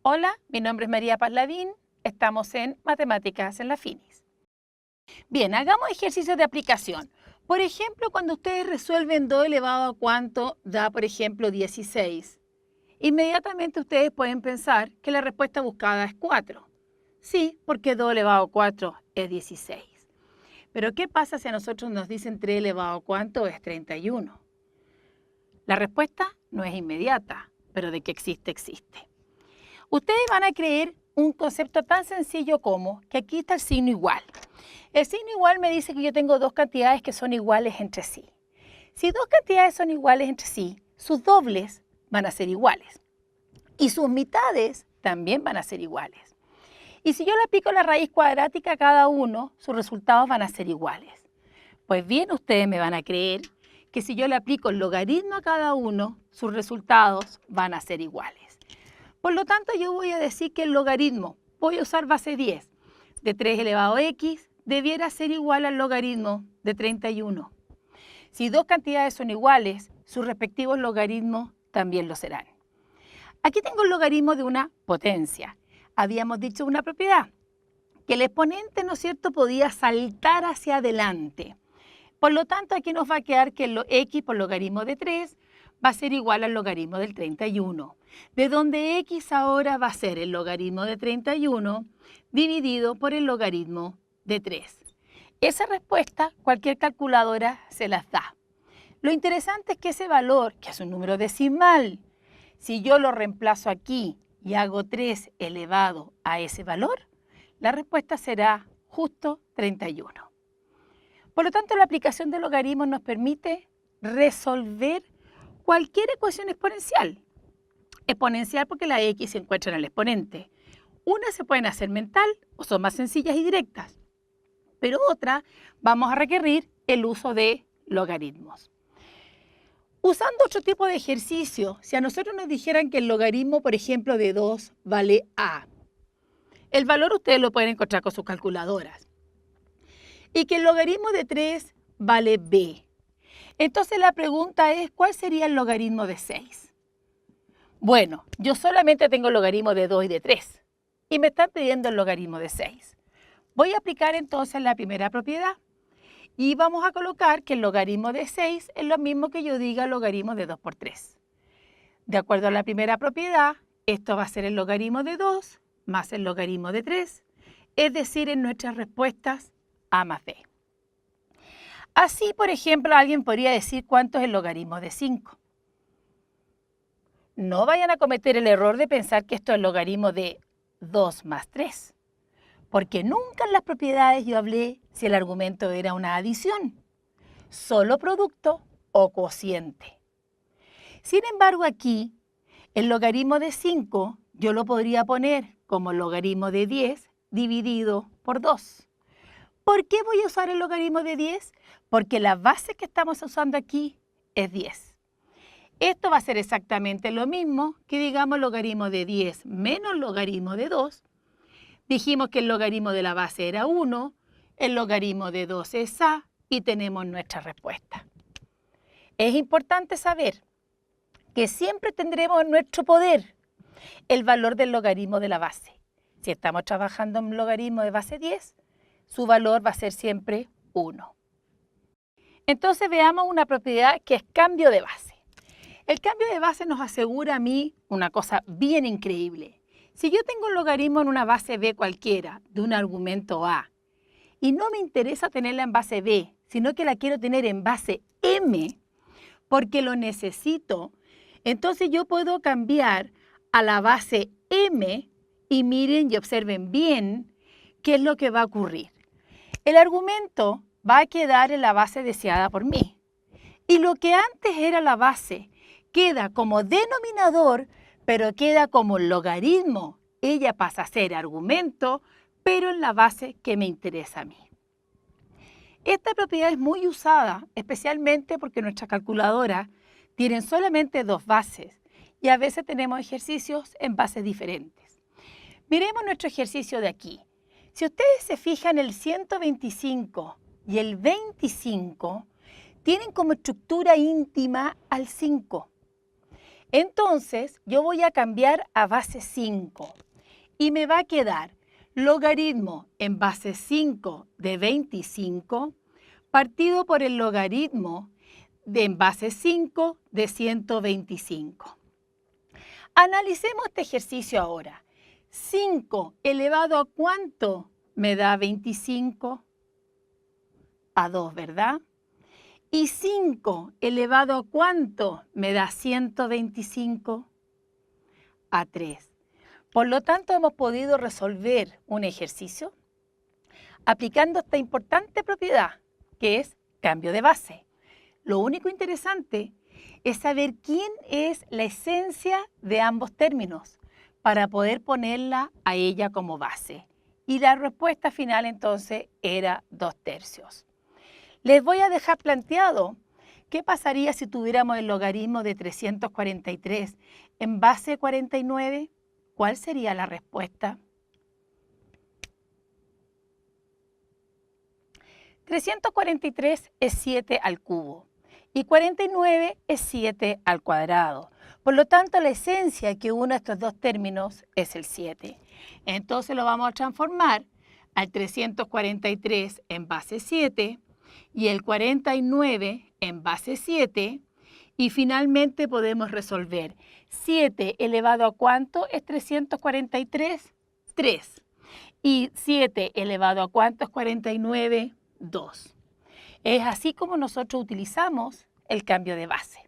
Hola, mi nombre es María Pallavín, estamos en Matemáticas en la Finis. Bien, hagamos ejercicios de aplicación. Por ejemplo, cuando ustedes resuelven 2 elevado a cuánto da, por ejemplo, 16. Inmediatamente ustedes pueden pensar que la respuesta buscada es 4. Sí, porque 2 elevado a 4 es 16. Pero ¿qué pasa si a nosotros nos dicen 3 elevado a cuánto es 31? La respuesta no es inmediata, pero de que existe, existe. Ustedes van a creer un concepto tan sencillo como que aquí está el signo igual. El signo igual me dice que yo tengo dos cantidades que son iguales entre sí. Si dos cantidades son iguales entre sí, sus dobles van a ser iguales. Y sus mitades también van a ser iguales. Y si yo le aplico la raíz cuadrática a cada uno, sus resultados van a ser iguales. Pues bien, ustedes me van a creer que si yo le aplico el logaritmo a cada uno, sus resultados van a ser iguales. Por lo tanto, yo voy a decir que el logaritmo, voy a usar base 10, de 3 elevado a x, debiera ser igual al logaritmo de 31. Si dos cantidades son iguales, sus respectivos logaritmos también lo serán. Aquí tengo el logaritmo de una potencia. Habíamos dicho una propiedad, que el exponente, ¿no es cierto?, podía saltar hacia adelante. Por lo tanto, aquí nos va a quedar que el x por logaritmo de 3 va a ser igual al logaritmo del 31, de donde x ahora va a ser el logaritmo de 31 dividido por el logaritmo de 3. Esa respuesta cualquier calculadora se las da. Lo interesante es que ese valor, que es un número decimal, si yo lo reemplazo aquí y hago 3 elevado a ese valor, la respuesta será justo 31. Por lo tanto, la aplicación de logaritmos nos permite resolver cualquier ecuación exponencial. Exponencial porque la x se encuentra en el exponente. Unas se pueden hacer mental o son más sencillas y directas, pero otras vamos a requerir el uso de logaritmos. Usando otro tipo de ejercicio, si a nosotros nos dijeran que el logaritmo, por ejemplo, de 2 vale a, el valor ustedes lo pueden encontrar con sus calculadoras, y que el logaritmo de 3 vale b. Entonces la pregunta es, ¿cuál sería el logaritmo de 6? Bueno, yo solamente tengo el logaritmo de 2 y de 3, y me están pidiendo el logaritmo de 6. Voy a aplicar entonces la primera propiedad, y vamos a colocar que el logaritmo de 6 es lo mismo que yo diga logaritmo de 2 por 3. De acuerdo a la primera propiedad, esto va a ser el logaritmo de 2 más el logaritmo de 3, es decir, en nuestras respuestas a más b. Así, por ejemplo, alguien podría decir cuánto es el logaritmo de 5. No vayan a cometer el error de pensar que esto es el logaritmo de 2 más 3, porque nunca en las propiedades yo hablé si el argumento era una adición, solo producto o cociente. Sin embargo, aquí, el logaritmo de 5 yo lo podría poner como logaritmo de 10 dividido por 2. ¿Por qué voy a usar el logaritmo de 10? Porque la base que estamos usando aquí es 10. Esto va a ser exactamente lo mismo que digamos logaritmo de 10 menos logaritmo de 2. Dijimos que el logaritmo de la base era 1, el logaritmo de 2 es a y tenemos nuestra respuesta. Es importante saber que siempre tendremos en nuestro poder el valor del logaritmo de la base. Si estamos trabajando en logaritmo de base 10, su valor va a ser siempre 1. Entonces veamos una propiedad que es cambio de base. El cambio de base nos asegura a mí una cosa bien increíble. Si yo tengo un logaritmo en una base b cualquiera de un argumento a y no me interesa tenerla en base b, sino que la quiero tener en base m porque lo necesito, entonces yo puedo cambiar a la base m y miren y observen bien qué es lo que va a ocurrir. El argumento va a quedar en la base deseada por mí. Y lo que antes era la base queda como denominador, pero queda como logaritmo. Ella pasa a ser argumento, pero en la base que me interesa a mí. Esta propiedad es muy usada, especialmente porque nuestras calculadoras tienen solamente 2 bases y a veces tenemos ejercicios en bases diferentes. Miremos nuestro ejercicio de aquí. Si ustedes se fijan, el 125 y el 25 tienen como estructura íntima al 5. Entonces, yo voy a cambiar a base 5 y me va a quedar logaritmo en base 5 de 25 partido por el logaritmo en base 5 de 125. Analicemos este ejercicio ahora. 5 elevado a ¿cuánto me da 25? A 2, ¿verdad? ¿Y 5 elevado a cuánto me da 125? A 3. Por lo tanto, hemos podido resolver un ejercicio aplicando esta importante propiedad, que es cambio de base. Lo único interesante es saber quién es la esencia de ambos términos para poder ponerla a ella como base. Y la respuesta final entonces era 2/3. Les voy a dejar planteado qué pasaría si tuviéramos el logaritmo de 343 en base 49. ¿Cuál sería la respuesta? 343 es 7 al cubo y 49 es 7 al cuadrado. Por lo tanto, la esencia que une estos dos términos es el 7. Entonces lo vamos a transformar al 343 en base 7 y el 49 en base 7. Y finalmente podemos resolver 7 elevado a ¿cuánto es 343? 3. Y 7 elevado a ¿cuánto es 49? 2. Es así como nosotros utilizamos el cambio de base.